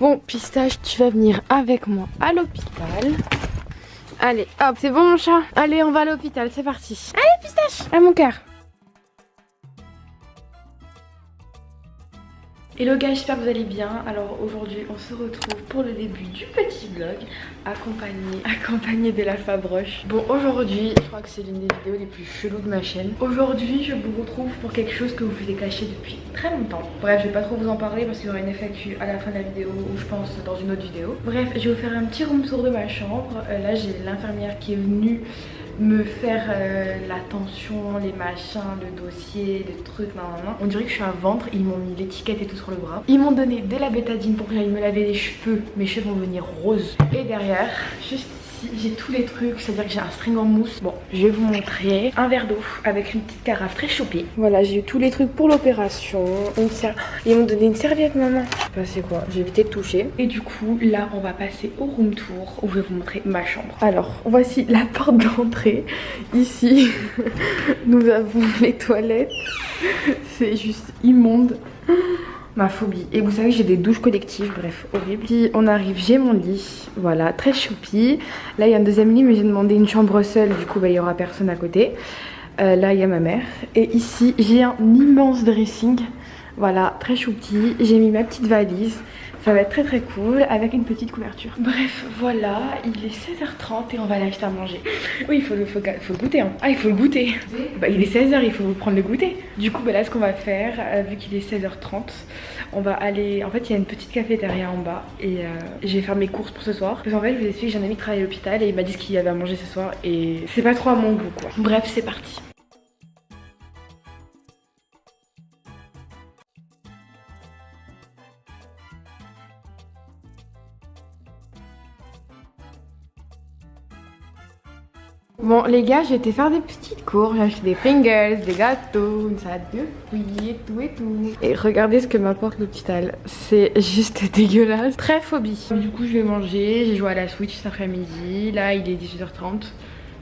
Bon, Pistache, tu vas venir avec moi à l'hôpital. Allez, hop, c'est bon mon chat? Allez, on va à l'hôpital, c'est parti. Allez, Pistache, à mon cœur. Hello guys, j'espère que vous allez bien. Alors aujourd'hui on se retrouve pour le début du petit vlog accompagné de la Fabroche. Bon, aujourd'hui je crois que c'est l'une des vidéos les plus cheloues de ma chaîne. Aujourd'hui je vous retrouve pour quelque chose que vous vous êtes caché depuis très longtemps. Bref, je vais pas trop vous en parler parce qu'il y aura une FAQ à la fin de la vidéo ou je pense dans une autre vidéo. Bref, je vais vous faire un petit room tour de ma chambre. Là j'ai l'infirmière qui est venue me faire la tension, les machins, le dossier, les trucs, nan. On dirait que je suis un ventre, ils m'ont mis l'étiquette et tout sur le bras. Ils m'ont donné de la bétadine pour que j'aille me laver les cheveux, mes cheveux vont devenir roses. Et derrière, juste ici, j'ai tous les trucs, c'est-à-dire que j'ai un string en mousse. Bon, je vais vous montrer un verre d'eau avec une petite carafe très chopée. Voilà, j'ai eu tous les trucs pour l'opération. Ils m'ont donné une serviette, maman. Je sais pas c'est quoi, j'ai évité de toucher. Et du coup, là, on va passer au room tour où je vais vous montrer ma chambre. Alors, voici la porte d'entrée. Ici, nous avons les toilettes. C'est juste immonde. Ma phobie. Et vous savez, j'ai des douches collectives, bref, horrible. Si on arrive, j'ai mon lit, voilà, très choupi. Là, il y a un deuxième lit, mais j'ai demandé une chambre seule, du coup, bah, il y aura personne à côté. Là, il y a ma mère. Et ici, j'ai un immense dressing, voilà, très choupi. J'ai mis ma petite valise. Ça va être très très cool avec une petite couverture. Bref, voilà, il est 16h30 et on va aller acheter à manger. Oui, il faut le goûter. Hein. Ah, il faut le goûter. Bah, il est 16h, il faut prendre le goûter. Du coup, bah, là, ce qu'on va faire, vu qu'il est 16h30, on va aller... En fait, il y a une petite cafétéria en bas et je vais faire mes courses pour ce soir. Parce qu'en fait, je vous explique, j'ai un ami qui travaille à l'hôpital et il m'a dit ce qu'il y avait à manger ce soir et c'est pas trop à mon goût, quoi. Bref, c'est parti. Bon les gars, j'ai été faire des petites courses, j'ai acheté des Pringles, des gâteaux, une salade de fruits et tout et tout. Et regardez ce que m'apporte l'hôpital, c'est juste dégueulasse, très phobie. Du coup je vais manger, j'ai joué à la Switch cet après-midi, là il est 18h30.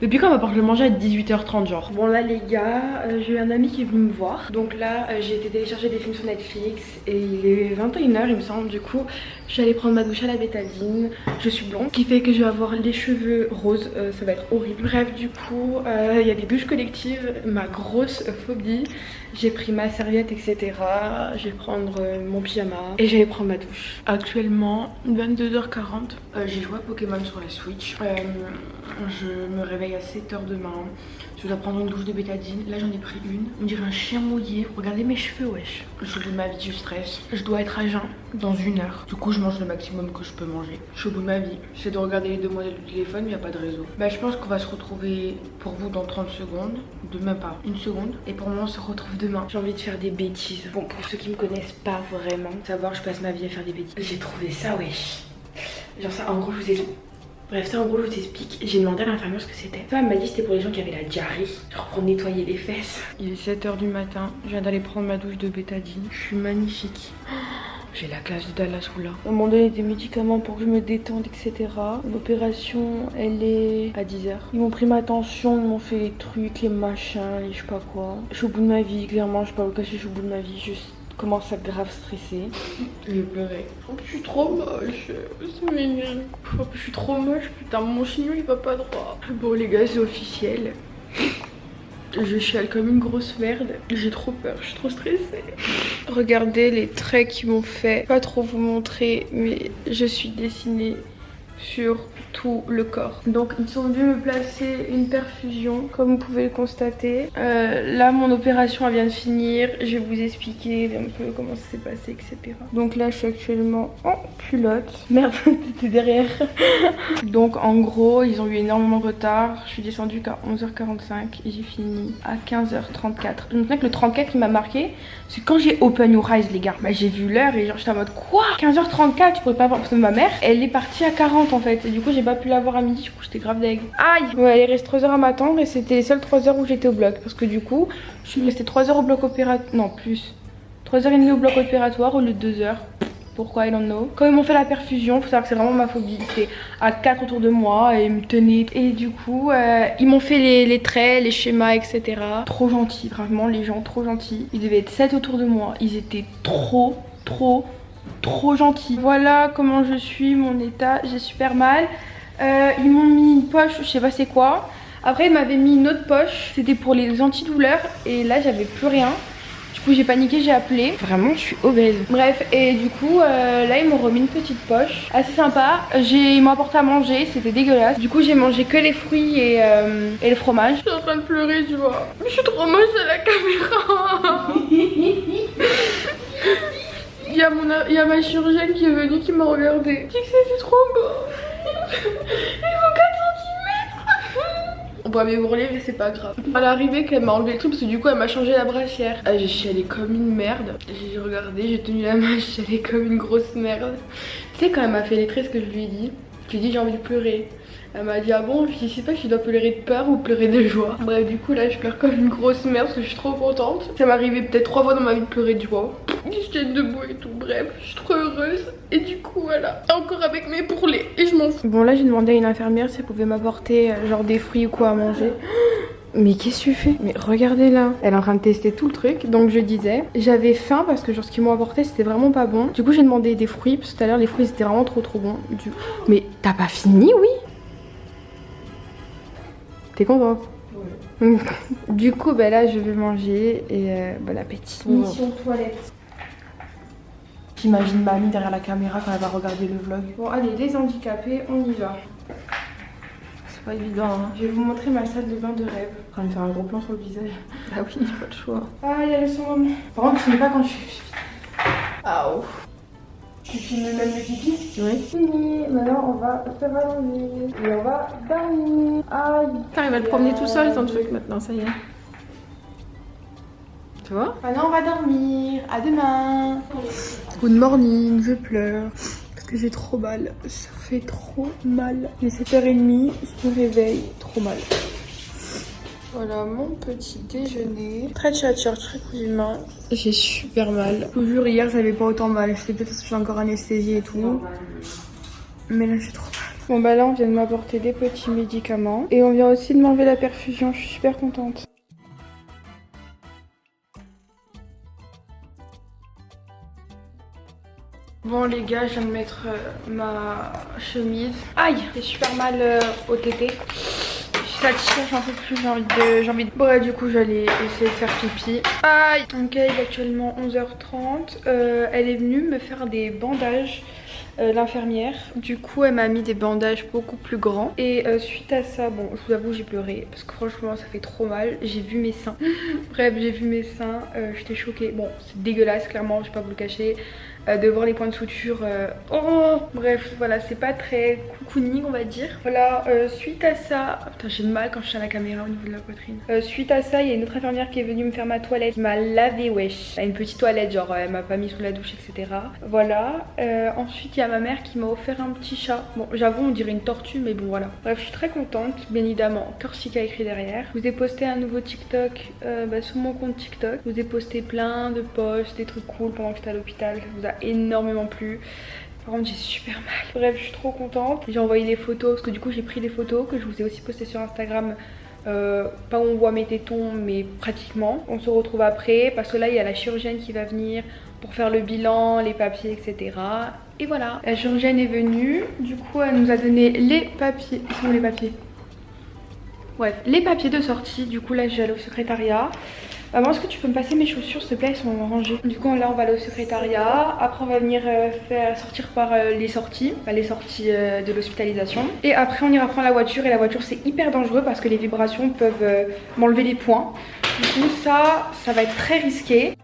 Depuis quand on m'apporte le manger à 18h30 genre? Bon là les gars, j'ai eu un ami qui est venu me voir. Donc là j'ai été télécharger des films sur Netflix et il est 21h il me semble. Du coup je suis allée prendre ma douche à la bétadine. Je suis blonde, ce qui fait que je vais avoir les cheveux roses, ça va être horrible. Bref du coup il y a des douches collectives, ma grosse phobie. J'ai pris ma serviette etc. Je vais prendre mon pyjama et je vais prendre ma douche. Actuellement 22h40, j'ai joué à Pokémon sur la Switch. Je me réveille à 7h demain. Je dois prendre une douche de bétadine. Là j'en ai pris une. On dirait un chien mouillé. Regardez mes cheveux, wesh. Je suis au bout de ma vie, je stresse. Je dois être à jeun dans 1 heure. Du coup je mange le maximum que je peux manger. Je suis au bout de ma vie. J'essaie de regarder les demoiselles du téléphone, mais il n'y a pas de réseau. Bah je pense qu'on va se retrouver pour vous dans 30 secondes. De même pas une seconde. Et pour moi on se retrouve demain. J'ai envie de faire des bêtises. Bon, pour ceux qui me connaissent pas vraiment, savoir je passe ma vie à faire des bêtises. J'ai trouvé ça, wesh. Genre ça, en gros je vous ai... Bref, ça en gros je vous explique. J'ai demandé à l'infirmière ce que c'était. Ça elle m'a dit c'était pour les gens qui avaient la diarrhée, genre pour nettoyer les fesses. Il est 7h du matin, je viens d'aller prendre ma douche de bétadine. Je suis magnifique. J'ai la classe de Dallas ou là. On m'a donné des médicaments pour que je me détende, etc. L'opération, elle est à 10h. Ils m'ont pris ma tension, ils m'ont fait les trucs, les machins, les je sais pas quoi. Je suis au bout de ma vie, clairement, je peux pas vous cacher, je suis au bout de ma vie. Je commence à grave stresser. Je vais pleurer. Oh, je suis trop moche. C'est mignon. Oh, je suis trop moche. Putain, mon chignon il va pas droit. Bon, les gars, c'est officiel. Je chiale comme une grosse merde. J'ai trop peur, je suis trop stressée. Regardez les traits qu'ils m'ont fait. Pas trop vous montrer, mais je suis dessinée sur tout le corps. Donc ils sont venus me placer une perfusion comme vous pouvez le constater. Là mon opération elle vient de finir. Je vais vous expliquer un peu comment ça s'est passé etc. Donc là je suis actuellement en culotte. Merde t'étais derrière. Donc en gros ils ont eu énormément de retard. Je suis descendue qu'à 11h45 et j'ai fini à 15h34. Je me souviens que le 34 qui m'a marqué c'est quand j'ai open your eyes les gars. Bah j'ai vu l'heure et genre j'étais en mode quoi 15h34 tu pourrais pas voir parce que ma mère elle est partie à 40 en fait et du coup j'ai pas pu la voir à midi, du coup j'étais grave deg. Aïe. Ouais, il reste 3 heures à m'attendre et c'était les seules 3 heures où j'étais au bloc parce que du coup je suis restée 3 heures au bloc opératoire, non plus 3h30 au bloc opératoire au lieu de 2 heures. Pourquoi, I don't know. Quand ils m'ont fait la perfusion, faut savoir que c'est vraiment ma phobie. C'était à 4 autour de moi et ils me tenaient. Et du coup, ils m'ont fait les traits, les schémas, etc. Trop gentils, vraiment, les gens trop gentils. Ils devaient être 7 autour de moi. Ils étaient trop trop gentil. Voilà comment je suis, mon état, j'ai super mal. Ils m'ont mis une poche, je sais pas c'est quoi. Après ils m'avaient mis une autre poche, c'était pour les antidouleurs et là j'avais plus rien. Du coup j'ai paniqué, j'ai appelé. Vraiment je suis obèse. Bref, et du coup là ils m'ont remis une petite poche assez sympa. Ils m'ont apporté à manger, c'était dégueulasse. Du coup j'ai mangé que les fruits et le fromage. Je suis en train de pleurer tu vois. Je suis trop moche à la caméra. Il y a ma chirurgienne qui est venue qui m'a regardé. Je dis que c'était trop beau. Ils font 4 cm. On pourrait m'ébrouler mais c'est pas grave. À l'arrivée qu'elle m'a enlevé le truc parce que du coup elle m'a changé la brassière. J'ai chialé comme une merde. J'ai regardé, j'ai tenu la main, j'ai chialé comme une grosse merde. Tu sais quand elle m'a fait les traits ce que je lui ai dit. Je lui ai dit j'ai envie de pleurer. Elle m'a dit ah bon, je sais pas si je dois pleurer de peur ou pleurer de joie. Bref du coup là je pleure comme une grosse merde parce que je suis trop contente. Ça m'est arrivé peut-être 3 fois dans ma vie de pleurer de joie. Je tiens debout et tout, bref, je suis trop heureuse. Et du coup voilà, encore avec mes bourrelets et je m'en fous. Bon là j'ai demandé à une infirmière si elle pouvait m'apporter genre des fruits ou quoi à manger. Mais qu'est-ce que tu fais? Mais regardez là. Elle est en train de tester tout le truc. Donc je disais, j'avais faim parce que genre ce qu'ils m'ont apporté c'était vraiment pas bon. Du coup j'ai demandé des fruits parce que tout à l'heure les fruits c'était vraiment trop bons. Mais t'as pas fini? Oui. T'es contente? Oui. Du coup bah là je vais manger et bon appétit. Mission toilette. J'imagine mamie derrière la caméra quand elle va regarder le vlog. Bon allez les handicapés on y va. C'est pas évident hein. Je vais vous montrer ma salle de bain de rêve. Je vais me faire un gros plan sur le visage. Ah oui, j'ai pas le choix. Ah il y a le son. Par contre ce n'est pas quand je fais. Ah oh. Tu filmes même le pipi? Oui. Fini, maintenant on va se rallonger et on va dormir. Aïe. T'arrives à te promener tout seul ton truc maintenant, ça y est. Tu vois? Maintenant on va dormir, à demain. Good morning, je pleure parce que j'ai trop mal. Ça fait trop mal. Il est 7h30, je me réveille, trop mal. Voilà mon petit déjeuner. Très tchatcheur, très cousin. J'ai super mal. Je vous jure, hier j'avais pas autant mal. C'était peut-être parce que je suis encore anesthésiée et tout. Mais là j'ai trop mal. Bon bah là on vient de m'apporter des petits médicaments. Et on vient aussi de m'enlever la perfusion. Je suis super contente. Bon les gars, je viens de mettre ma chemise. Aïe, j'ai super mal au tété. Ça tire, j'en peux plus, j'ai envie de... Bref, du coup, j'allais essayer de faire pipi. Aïe. Ok, il est actuellement 11h30. Elle est venue me faire des bandages, l'infirmière. Du coup, elle m'a mis des bandages beaucoup plus grands. Et suite à ça, bon, je vous avoue, j'ai pleuré. Parce que franchement, ça fait trop mal. J'ai vu mes seins. Bref, j'ai vu mes seins. J'étais choquée. Bon, c'est dégueulasse, clairement, je vais pas vous le cacher. De voir les points de suture. Oh, bref, voilà, c'est pas très cocooning, on va dire. Voilà, suite à ça... Putain, j'ai mal quand je suis à la caméra au niveau de la poitrine. Suite à ça, il y a une autre infirmière qui est venue me faire ma toilette, qui m'a lavé, wesh. Elle a une petite toilette, genre, elle m'a pas mis sous la douche, etc. Voilà. Ensuite, il y a ma mère qui m'a offert un petit chat. Bon, j'avoue, on dirait une tortue, mais bon, voilà. Bref, je suis très contente, bien évidemment. Corsica écrit derrière. Je vous ai posté un nouveau TikTok sur mon compte TikTok. Je vous ai posté plein de posts, des trucs cool pendant que j'étais à l'hôpital. Ça vous a énormément plu. Par contre j'ai super mal. Bref, je suis trop contente. J'ai envoyé les photos parce que du coup j'ai pris des photos que je vous ai aussi postées sur Instagram. Pas où on voit mes tétons mais pratiquement. On se retrouve après parce que là il y a la chirurgienne qui va venir pour faire le bilan, les papiers, etc. Et voilà, la chirurgienne est venue. Du coup elle nous a donné les papiers. Ils sont où les papiers? Bref, les papiers de sortie. Du coup là je vais aller au secrétariat. Maman, est-ce que tu peux me passer mes chaussures s'il te plaît, elles sont rangées. Du coup là on va aller au secrétariat. Après on va venir faire sortir par les sorties, de l'hospitalisation. Et après on ira prendre la voiture. Et la voiture c'est hyper dangereux parce que les vibrations peuvent m'enlever les poings. Du coup ça va être très risqué.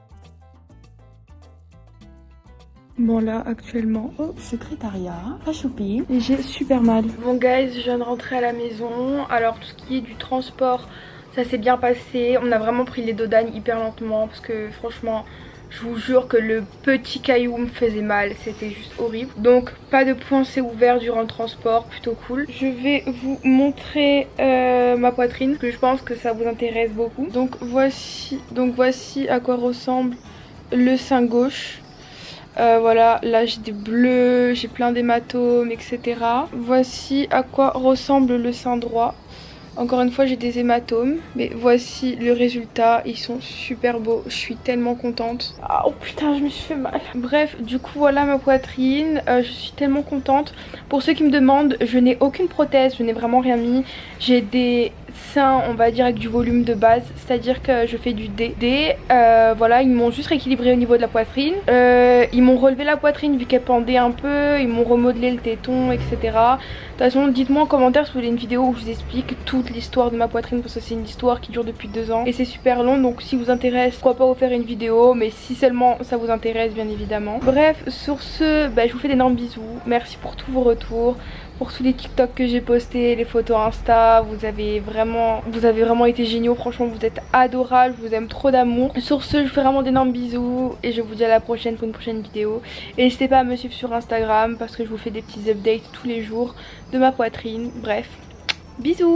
Bon là actuellement au secrétariat, à choper. Et j'ai super mal. Bon guys, je viens de rentrer à la maison. Alors tout ce qui est du transport, ça s'est bien passé. On a vraiment pris les dodanes hyper lentement parce que franchement je vous jure que le petit caillou me faisait mal, c'était juste horrible. Donc pas de pensée ouverte durant le transport, plutôt cool. Je vais vous montrer ma poitrine parce que je pense que ça vous intéresse beaucoup. Donc voici à quoi ressemble le sein gauche. Voilà, là j'ai des bleus, j'ai plein d'hématomes, etc. Voici à quoi ressemble le sein droit. Encore une fois j'ai des hématomes, mais voici le résultat, ils sont super beaux, je suis tellement contente. Oh putain, je me suis fait mal. Bref, du coup voilà ma poitrine, je suis tellement contente. Pour ceux qui me demandent, je n'ai aucune prothèse, je n'ai vraiment rien mis. J'ai des seins, on va dire, avec du volume de base, c'est à dire que je fais du D. Voilà, ils m'ont juste rééquilibré au niveau de la poitrine, ils m'ont relevé la poitrine vu qu'elle pendait un peu, ils m'ont remodelé le téton, etc. De toute façon, dites-moi en commentaire si vous voulez une vidéo où je vous explique toute l'histoire de ma poitrine, parce que c'est une histoire qui dure depuis 2 ans et c'est super long, donc si vous intéresse, pourquoi pas vous faire une vidéo, mais si seulement ça vous intéresse, bien évidemment. Bref, sur ce, je vous fais d'énormes bisous, merci pour tous vos retours, pour tous les TikTok que j'ai postés, les photos Insta, vous avez vraiment été géniaux, franchement vous êtes adorables, je vous aime trop d'amour. Sur ce, je vous fais vraiment d'énormes bisous et je vous dis à la prochaine pour une prochaine vidéo. Et n'hésitez pas à me suivre sur Instagram parce que je vous fais des petits updates tous les jours de ma poitrine. Bref, bisous.